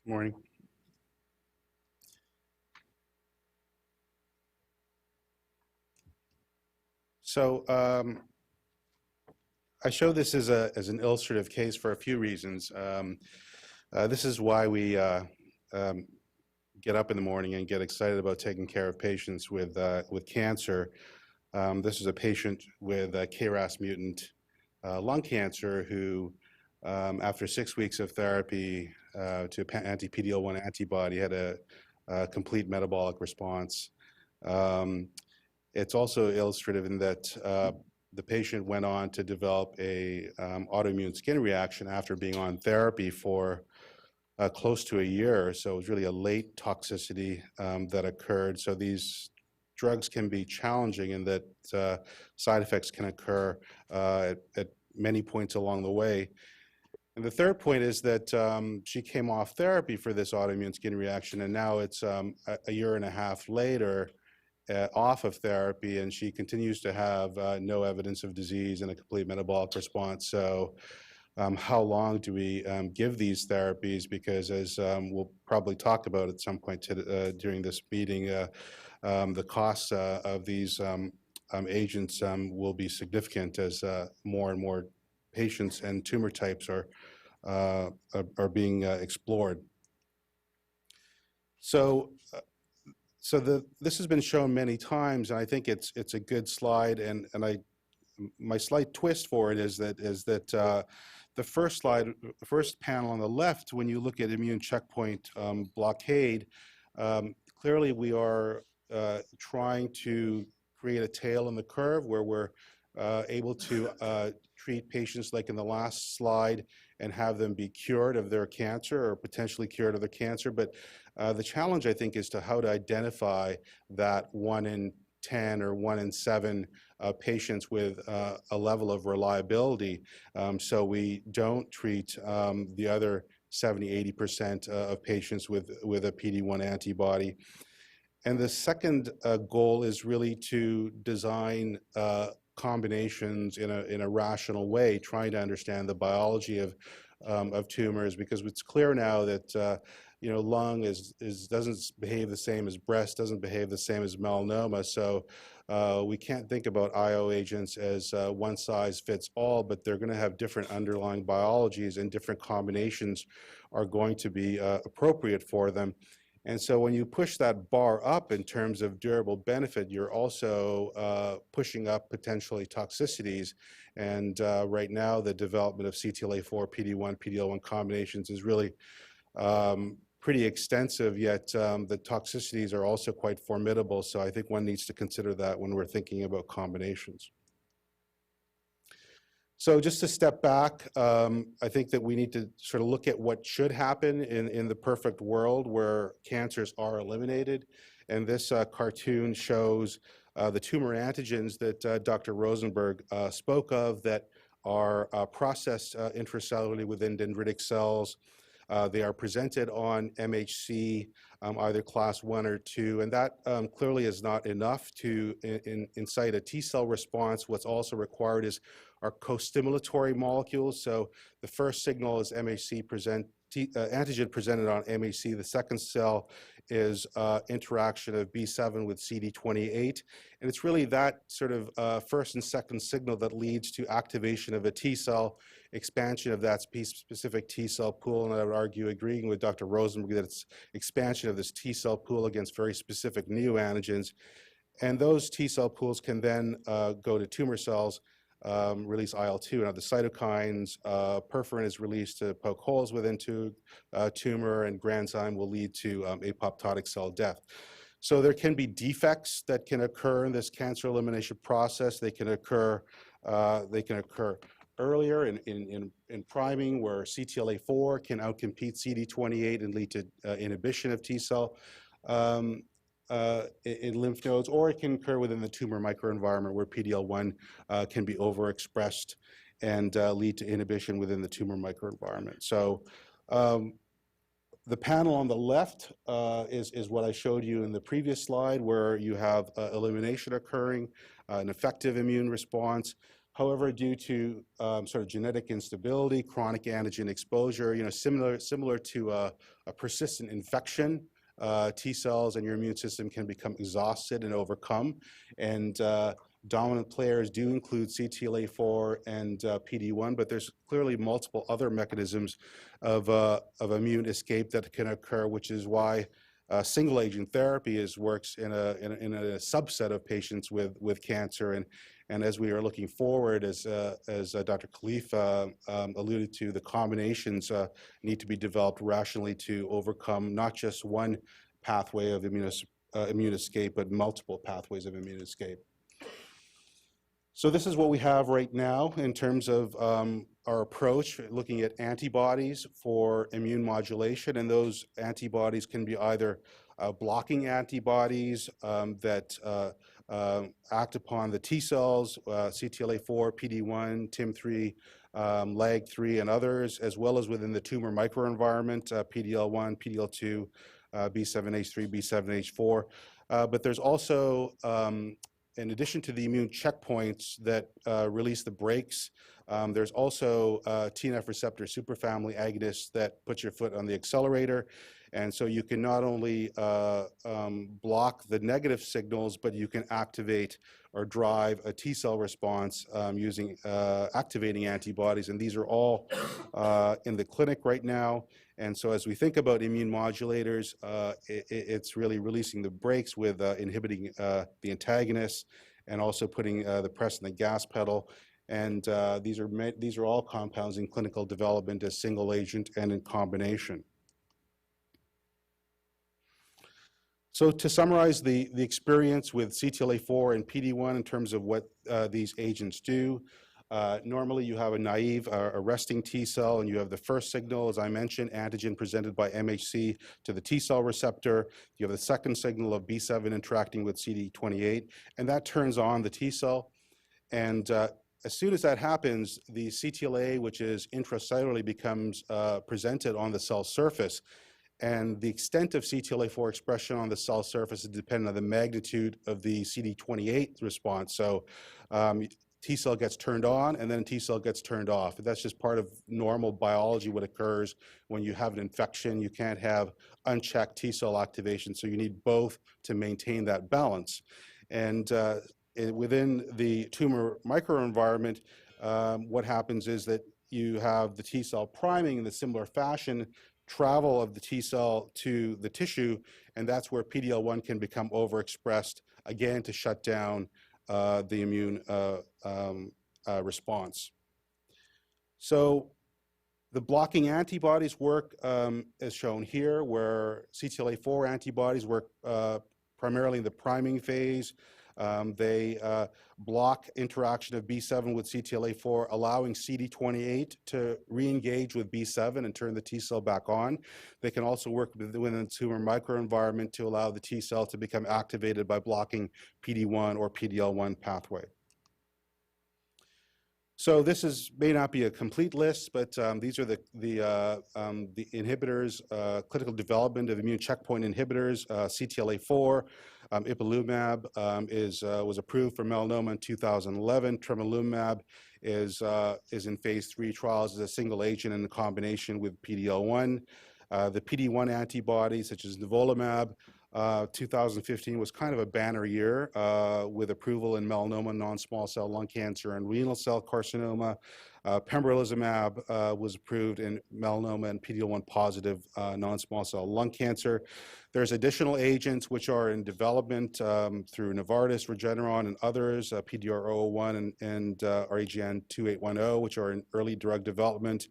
Morning. So I show this as an illustrative case for a few reasons. This is why we get up in the morning and get excited about taking care of patients with cancer. This is a patient with KRAS mutant lung cancer who, after 6 weeks of therapy to anti-PD-L1 antibody, had a complete metabolic response. It's also illustrative in that the patient went on to develop a autoimmune skin reaction after being on therapy for close to a year. So it was really a late toxicity that occurred. So these drugs can be challenging in that side effects can occur at many points along the way. And the third point is that she came off therapy for this autoimmune skin reaction, and now it's a year and a half later off of therapy, and she continues to have no evidence of disease and a complete metabolic response. So how long do we give these therapies? Because as we'll probably talk about at some point during this meeting, the costs of these agents will be significant as more and more patients and tumor types are being explored. So this has been shown many times, and I think it's a good slide. And my slight twist for it is that the first slide, the first panel on the left, when you look at immune checkpoint blockade, clearly we are trying to create a tail in the curve where we're able to treat patients like in the last slide and have them be cured of their cancer or potentially cured of their cancer. But the challenge, I think, is to how to identify that 1 in 10 or 1 in 7 patients with a level of reliability, so we don't treat the other 70–80% of patients with a PD-1 antibody. And the second goal is really to design combinations in a rational way, trying to understand the biology of tumors, because it's clear now that lung doesn't behave the same as breast, doesn't behave the same as melanoma. So we can't think about IO agents as one size fits all, but they're going to have different underlying biologies, and different combinations are going to be appropriate for them. And so when you push that bar up in terms of durable benefit, you're also pushing up potentially toxicities. And right now, the development of CTLA-4, PD-1, PD-L1 combinations is really pretty extensive, yet the toxicities are also quite formidable. So I think one needs to consider that when we're thinking about combinations. So just to step back, I think that we need to sort of look at what should happen in the perfect world where cancers are eliminated. And this cartoon shows the tumor antigens that Dr. Rosenberg spoke of that are processed intracellularly within dendritic cells. They are presented on MHC, either class 1 or 2, and that clearly is not enough to incite a T-cell response. What's also required are co-stimulatory molecules. So the first signal is MHC antigen presented on MHC. The second cell is interaction of B7 with CD28. And it's really that sort of first and second signal that leads to activation of a T-cell, expansion of that specific T-cell pool. And I would argue, agreeing with Dr. Rosenberg, that it's expansion of this T-cell pool against very specific neoantigens. And those T-cell pools can then go to tumor cells, release IL-2 and other cytokines. Perforin is released to poke holes within tumor, and granzyme will lead to apoptotic cell death. So there can be defects that can occur in this cancer elimination process. They can occur earlier in priming, where CTLA-4 can outcompete CD28 and lead to inhibition of T-cell in lymph nodes, or it can occur within the tumor microenvironment where PD-L1 can be overexpressed and lead to inhibition within the tumor microenvironment. So the panel on the left is what I showed you in the previous slide, where you have elimination occurring, an effective immune response. However, due to sort of genetic instability, chronic antigen exposure, similar to a persistent infection, T cells and your immune system can become exhausted and overcome. And dominant players do include CTLA-4 and PD-1, but there's clearly multiple other mechanisms of immune escape that can occur, which is why single agent therapy works in a subset of patients with cancer. And as we are looking forward, as Dr. Khalifa alluded to, the combinations need to be developed rationally to overcome not just one pathway of immune escape, but multiple pathways of immune escape. So this is what we have right now in terms of our approach, looking at antibodies for immune modulation, and those antibodies can be either blocking antibodies that act upon the T cells, CTLA-4, PD-1, TIM-3, LAG-3, and others, as well as within the tumor microenvironment, PD-L1, PD-L2, B7-H3, B7-H4. But there's also, in addition to the immune checkpoints that release the brakes, there's also TNF receptor superfamily agonists that put your foot on the accelerator. And so you can not only block the negative signals, but you can activate or drive a T cell response using activating antibodies. And these are all in the clinic right now. And so as we think about immune modulators, it's really releasing the brakes with inhibiting the antagonists and also putting the press on the gas pedal. And these are all compounds in clinical development as single agent and in combination. So to summarize the experience with CTLA-4 and PD-1 in terms of what these agents do, normally you have a naive resting T cell, and you have the first signal, as I mentioned, antigen presented by MHC to the T cell receptor. You have the second signal of B7 interacting with CD28, and that turns on the T cell. And as soon as that happens, the CTLA, which is intracellularly, becomes presented on the cell surface. And the extent of CTLA-4 expression on the cell surface is dependent on the magnitude of the CD28 response. So T cell gets turned on, and then T cell gets turned off. That's just part of normal biology, what occurs when you have an infection. You can't have unchecked T cell activation, so you need both to maintain that balance. And within the tumor microenvironment, what happens is that you have the T cell priming in a similar fashion, travel of the T cell to the tissue, and that's where PD-L1 can become overexpressed, again, to shut down the immune response. So the blocking antibodies work as shown here, where CTLA-4 antibodies work primarily in the priming phase. They block interaction of B7 with CTLA-4, allowing CD28 to re-engage with B7 and turn the T cell back on. They can also work within the tumor microenvironment to allow the T cell to become activated by blocking PD-1 or PD-L1 pathway. So this may not be a complete list, but these are the inhibitors, clinical development of immune checkpoint inhibitors, CTLA-4. Ipilimumab was approved for melanoma in 2011. Tremelimumab is in phase 3 trials as a single agent in combination with PD-L1. The PD-1 antibodies, such as nivolumab, 2015 was kind of a banner year with approval in melanoma, non-small cell lung cancer, and renal cell carcinoma. Pembrolizumab was approved in melanoma and PD-L1 positive non-small cell lung cancer. There's additional agents which are in development through Novartis, Regeneron, and others, PDR001 and REGN2810, which are in early drug development.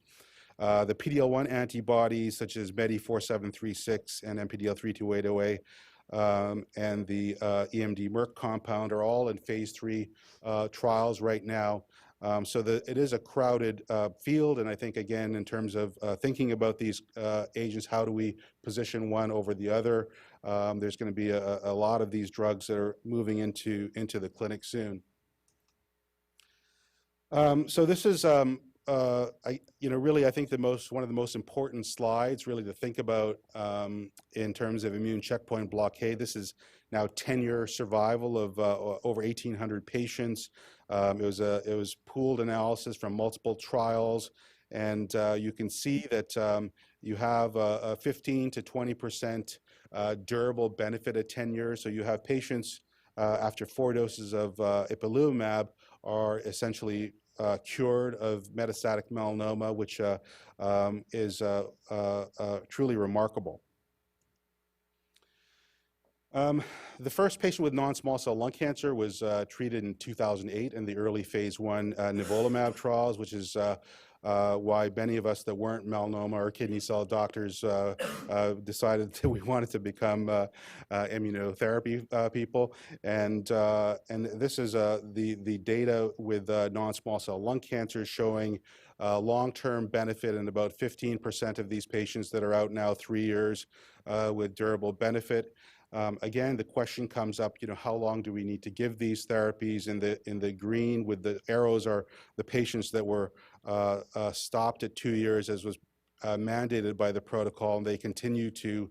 The PD-L1 antibodies, such as MEDI4736 and MPDL32808, and the EMD Merck compound, are all in phase 3 trials right now. So it is a crowded field, and I think, again, in terms of thinking about these agents, how do we position one over the other? There's going to be a lot of these drugs that are moving into the clinic soon. So this is really, I think one of the most important slides really to think about in terms of immune checkpoint blockade. This is now 10-year survival of over 1,800 patients. It was pooled analysis from multiple trials, and you can see that you have a 15 to 20% durable benefit at 10 years. So you have patients after 4 doses of Ipilimumab are essentially cured of metastatic melanoma, which is truly remarkable. The first patient with non-small cell lung cancer was treated in 2008 in the early phase 1 nivolumab trials, which is why many of us that weren't melanoma or kidney cell doctors decided that we wanted to become immunotherapy people. And this is the data with non-small cell lung cancer showing long-term benefit in about 15% of these patients that are out now 3 years with durable benefit. Again, the question comes up, how long do we need to give these therapies? In the green with the arrows are the patients that were stopped at 2 years, as was mandated by the protocol, and they continue to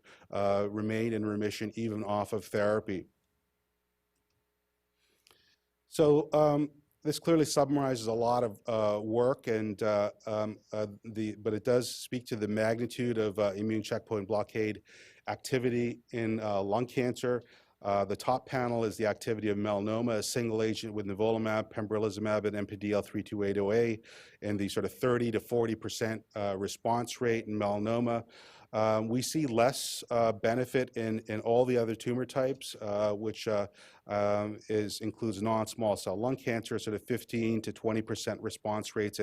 remain in remission even off of therapy. So this clearly summarizes a lot of work, and but it does speak to the magnitude of immune checkpoint blockade activity in lung cancer. The top panel is the activity of melanoma, a single agent with nivolumab, pembrolizumab, and NPDL328OA, and the sort of 30 to 40% response rate in melanoma. We see less benefit in all the other tumor types, which includes non-small cell lung cancer, sort of 15 to 20% response rates,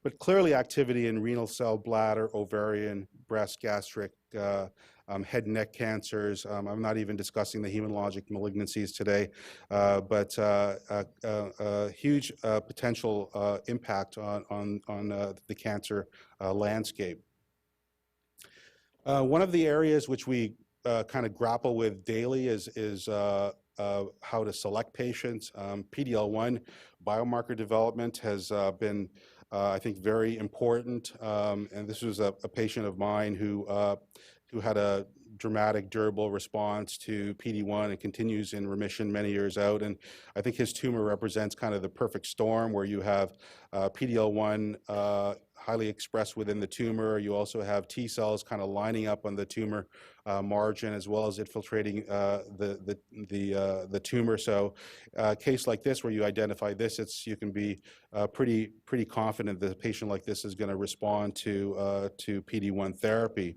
but clearly activity in renal cell, bladder, ovarian, breast, gastric, head and neck cancers. I'm not even discussing the hematologic malignancies today, but a huge potential impact on the cancer landscape. One of the areas which we kind of grapple with daily is how to select patients. PD-L1 biomarker development has been, I think, very important. And this was a patient of mine who had a dramatic, durable response to PD-1 and continues in remission many years out. And I think his tumor represents kind of the perfect storm where you have PD-L1 highly expressed within the tumor. You also have T cells kind of lining up on the tumor margin as well as infiltrating the tumor. So a case like this where you identify this, you can be pretty confident that a patient like this is going to respond to PD-1 therapy.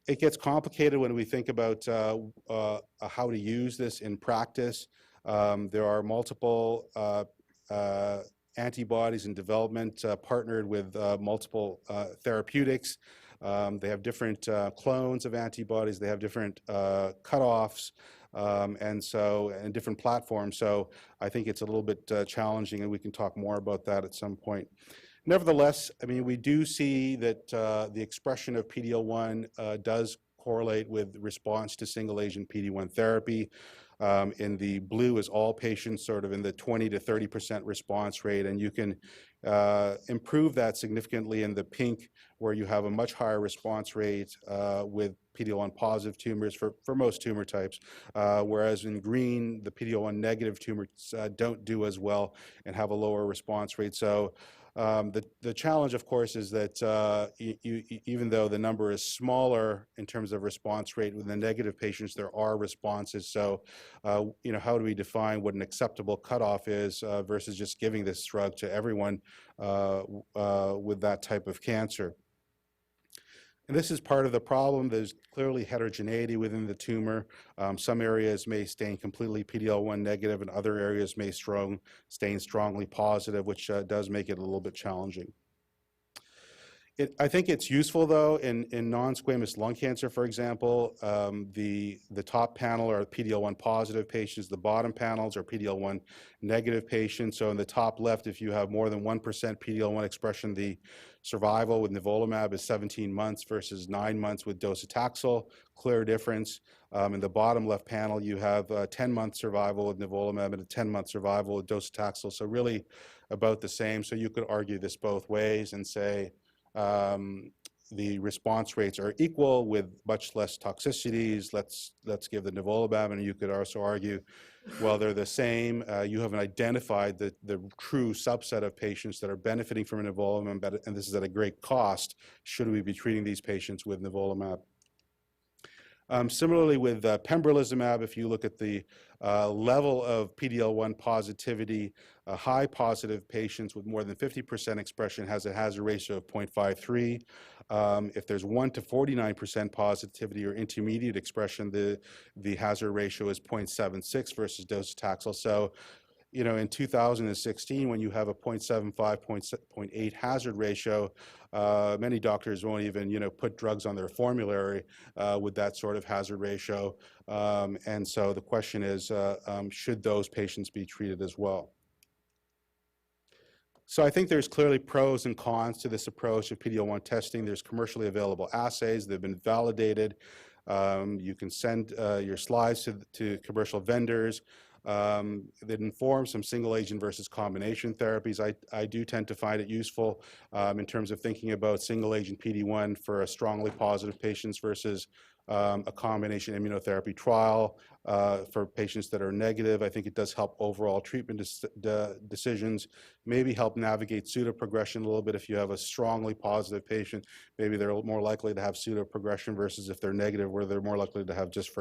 It gets complicated when we think about how to use this in practice. There are multiple antibodies in development partnered with multiple therapeutics. They have different clones of antibodies. They have different cutoffs and different platforms. So I think it's a little bit challenging, and we can talk more about that at some point. Nevertheless, I mean, we do see that the expression of PD-L1 does correlate with response to single agent PD-1 therapy. In the blue is all patients sort of in the 20 to 30% response rate, and you can improve that significantly in the pink, where you have a much higher response rate with PD-L1 positive tumors for most tumor types, whereas in green, the PD-L1 negative tumors don't do as well and have a lower response rate. So the challenge, of course, is that even though the number is smaller in terms of response rate with the negative patients, there are responses. So, how do we define what an acceptable cutoff is versus just giving this drug to everyone with that type of cancer? And this is part of the problem. There's clearly heterogeneity within the tumor. Some areas may stain completely PD-L1 negative, and other areas may stain strongly positive, which does make it a little bit challenging. I think it's useful, though, in non-squamous lung cancer, for example. The top panel are PD-L1 positive patients. The bottom panels are PD-L1 negative patients. So in the top left, if you have more than 1% PD-L1 expression, the survival with nivolumab is 17 months versus 9 months with docetaxel. Clear difference. In the bottom left panel, you have 10-month survival with nivolumab and a 10-month survival with docetaxel. So really about the same. So you could argue this both ways and say the response rates are equal with much less toxicities. Let's give the nivolumab, and you could also argue, well, they're the same. You haven't identified the true subset of patients that are benefiting from nivolumab, and this is at a great cost. Should we be treating these patients with nivolumab? Similarly with pembrolizumab, if you look at the level of PD-L1 positivity, high positive patients with more than 50% expression has a hazard ratio of 0.53. If there's 1 to 49% positivity or intermediate expression, the hazard ratio is 0.76 versus docetaxel. So, you know, in 2016, when you have a 0.75, 0.8 hazard ratio, many doctors won't even, you know, put drugs on their formulary with that sort of hazard ratio. And so the question is, should those patients be treated as well? So I think there's clearly pros and cons to this approach of PD-L1 testing. There's commercially available assays. They've been validated. You can send your slides to commercial vendors. That inform some single agent versus combination therapies. I do tend to find it useful in terms of thinking about single agent PD-1 for a strongly positive patients versus a combination immunotherapy trial for patients that are negative. I think it does help overall treatment decisions, maybe help navigate pseudoprogression a little bit. If you have a strongly positive patient, maybe they're more likely to have pseudoprogression versus if they're negative, where they're more likely to have just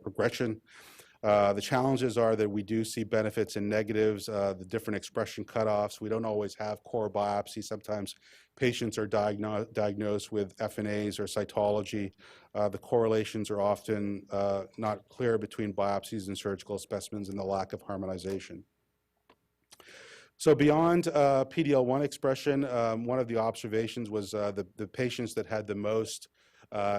progression. The challenges are that we do see benefits and negatives, the different expression cutoffs. We don't always have core biopsy. Sometimes patients are diagnosed with FNAs or cytology. The correlations are often not clear between biopsies and surgical specimens, and the lack of harmonization. So beyond PD-L1 expression, one of the observations was the patients that had the most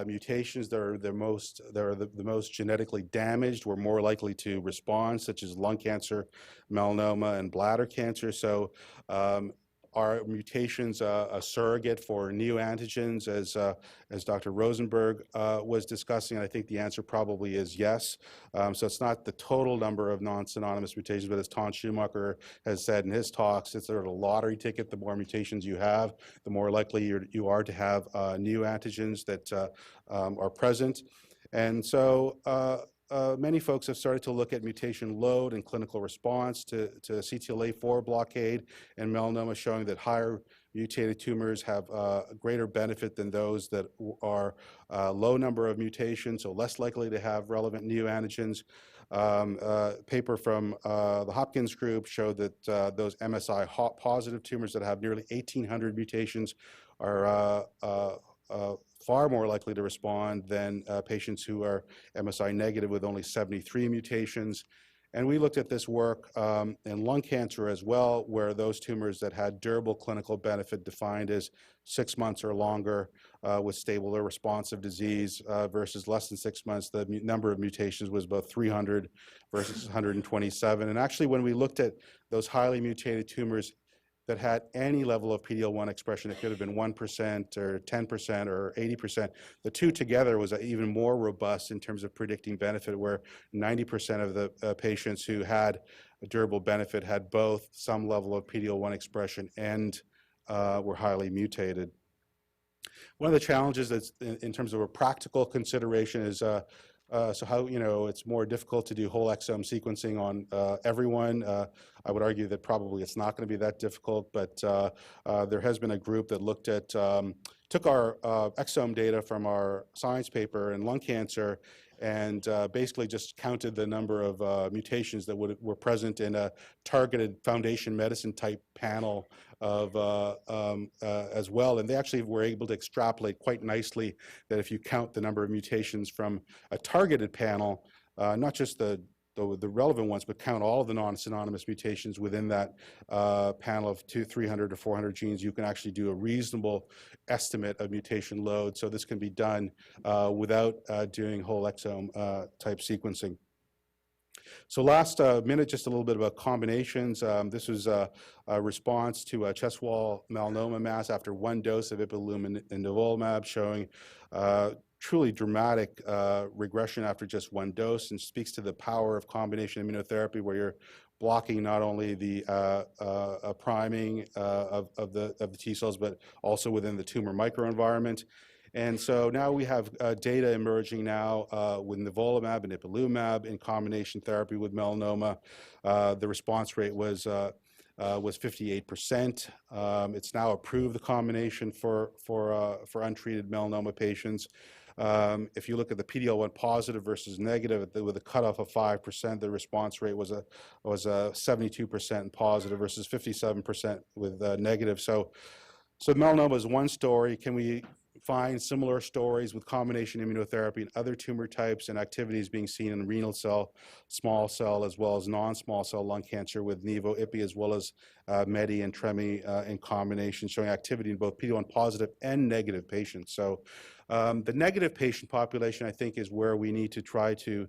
mutations that are the most genetically damaged were more likely to respond, such as lung cancer, melanoma, and bladder cancer. So are mutations a surrogate for neoantigens, as Dr. Rosenberg was discussing? And I think the answer probably is yes. So it's not the total number of non-synonymous mutations, but as Ton Schumacher has said in his talks, it's sort of a lottery ticket. The more mutations you have, the more likely you are to have neoantigens that are present. And so many folks have started to look at mutation load and clinical response to CTLA-4 blockade and melanoma, showing that higher mutated tumors have a greater benefit than those that are low number of mutations, so less likely to have relevant neoantigens. Paper from the Hopkins group showed that those MSI positive tumors that have nearly 1,800 mutations are far more likely to respond than patients who are MSI negative with only 73 mutations. And we looked at this work in lung cancer as well, where those tumors that had durable clinical benefit, defined as 6 months or longer with stable or responsive disease versus less than 6 months, the number of mutations was about 300 versus 127. And actually, when we looked at those highly mutated tumors that had any level of PD-L1 expression, it could have been 1% or 10% or 80%. The two together was even more robust in terms of predicting benefit, where 90% of the patients who had a durable benefit had both some level of PD-L1 expression and were highly mutated. One of the challenges that's in terms of a practical consideration is so how, you know, it's more difficult to do whole exome sequencing on everyone. I would argue that probably it's not going to be that difficult, but there has been a group that looked at, took our exome data from our science paper in lung cancer and basically just counted the number of mutations that were present in a targeted foundation medicine type panel of as well. And they actually were able to extrapolate quite nicely that if you count the number of mutations from a targeted panel, not just the relevant ones, but count all of the non-synonymous mutations within that panel of 300 to 400 genes, you can actually do a reasonable estimate of mutation load. So this can be done without doing whole exome type sequencing. So last minute, just a little bit about combinations. This was a response to a chest wall melanoma mass after 1 dose of ipilimumab and nivolumab, showing truly dramatic regression after just 1 dose, and speaks to the power of combination immunotherapy, where blocking not only the priming of the T cells, but also within the tumor microenvironment. And so now we have data emerging now with nivolumab and Ipilimumab in combination therapy with melanoma. The response rate was 58%. It's now approved, the combination for untreated melanoma patients. If you look at the PD-L1 positive versus negative with a cutoff of 5%, the response rate was 72% positive versus 57% with negative. So melanoma is one story. Can we find similar stories with combination immunotherapy and other tumor types and activities being seen in renal cell, small cell, as well as non-small cell lung cancer with Nivo, Ipi, as well as Medi and Tremi in combination, showing activity in both PD-1 positive and negative patients. So the negative patient population, I think, is where we need to try to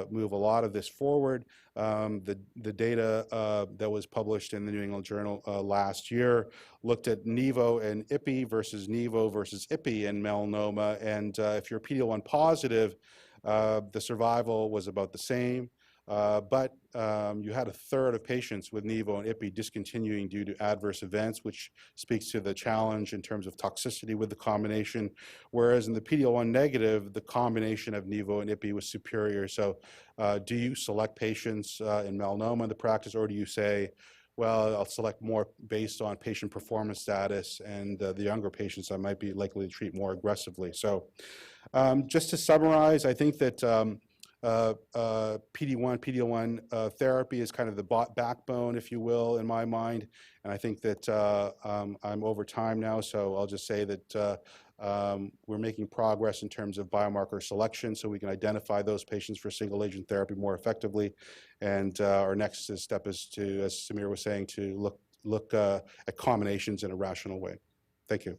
move a lot of this forward. The data that was published in the New England Journal last year looked at Nivo and Ipi versus Nivo versus Ipi in melanoma. And if you're PD-L1 positive, the survival was about the same. But you had a third of patients with Nivo and Ipi discontinuing due to adverse events, which speaks to the challenge in terms of toxicity with the combination. Whereas in the PD-L1 negative, the combination of Nivo and Ipi was superior. So do you select patients in melanoma in the practice, or do you say, well, I'll select more based on patient performance status, and the younger patients I might be likely to treat more aggressively? So just to summarize, I think that PD-L1 therapy is kind of the backbone, if you will, in my mind. And I think that I'm over time now, so I'll just say that we're making progress in terms of biomarker selection so we can identify those patients for single agent therapy more effectively. And our next step is to, as Samir was saying, to look at combinations in a rational way. Thank you.